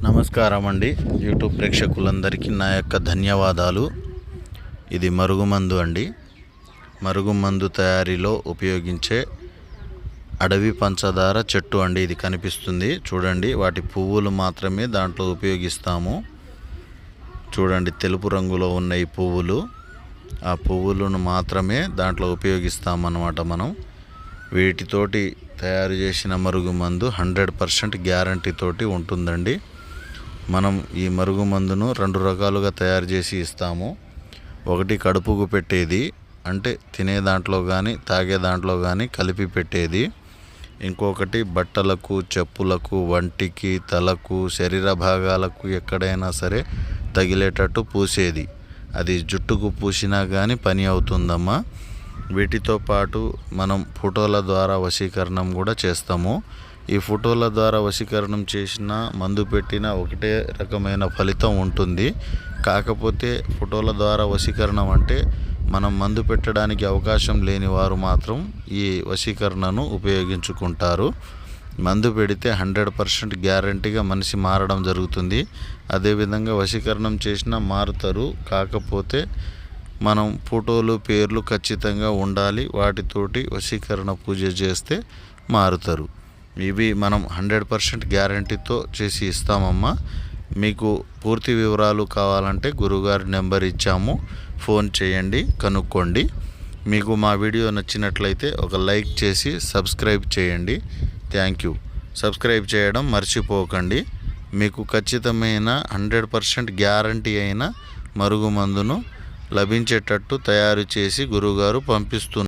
నమస్కారం అండి. యూట్యూబ్ ప్రేక్షకులందరికీ నా యొక్క ధన్యవాదాలు. ఇది మరుగుమందు అండి. మరుగుమందు తయారీలో ఉపయోగించే అడవి పంచదార చెట్టు అండి. ఇది కనిపిస్తుంది చూడండి. వాటి పువ్వులు మాత్రమే దాంట్లో ఉపయోగిస్తాము. చూడండి, తెలుపు రంగులో ఉన్న ఈ పువ్వులు, ఆ పువ్వులను మాత్రమే దాంట్లో ఉపయోగిస్తామన్నమాట. మనం వీటితోటి తయారు చేసిన మరుగుమందు 100% గ్యారంటీ తోటి ఉంటుందండి. మనం ఈ మరుగుమందును 2 రకాలుగా తయారు చేసి ఇస్తాము. ఒకటి కడుపుకు పెట్టేది, అంటే తినే దాంట్లో కానీ తాగే దాంట్లో కానీ కలిపి పెట్టేది. ఇంకొకటి బట్టలకు, చెప్పులకు, వంటికి, తలకు, శరీర భాగాలకు ఎక్కడైనా సరే తగిలేటట్టు పూసేది. అది జుట్టుకు పూసినా కానీ పని అవుతుందమ్మా. వీటితో పాటు మనం ఫోటోల ద్వారా వశీకరణం కూడా చేస్తాము. ఈ ఫోటోల ద్వారా వశీకరణం చేసిన, మందు పెట్టిన ఒకటే రకమైన ఫలితం ఉంటుంది. కాకపోతే ఫోటోల ద్వారా వశీకరణం అంటే మనం మందు పెట్టడానికి అవకాశం లేని వారు మాత్రం ఈ వశీకరణను ఉపయోగించుకుంటారు. మందు పెడితే 100% గ్యారంటీగా మనిషి మారడం జరుగుతుంది. అదేవిధంగా వశీకరణం చేసినా మారుతారు. కాకపోతే మనం ఫోటోలు, పేర్లు ఖచ్చితంగా ఉండాలి. వాటితోటి వశీకరణ పూజ చేస్తే మారుతారు. ఇవి మనం 100% గ్యారంటీతో చేసి ఇస్తామమ్మా. మీకు పూర్తి వివరాలు కావాలంటే గురుగారి నెంబర్ ఇచ్చాము, ఫోన్ చేయండి, కనుక్కోండి. మీకు మా వీడియో నచ్చినట్లయితే ఒక లైక్ చేసి సబ్స్క్రైబ్ చేయండి. Thank you. సబ్స్క్రైబ్ చేయడం మర్చిపోకండి. మీకు ఖచ్చితమైన 100% గ్యారంటీ అయిన మరుగుమందును లభించేటట్టు తయారు చేసి గురుగారు పంపిస్తున్నారు.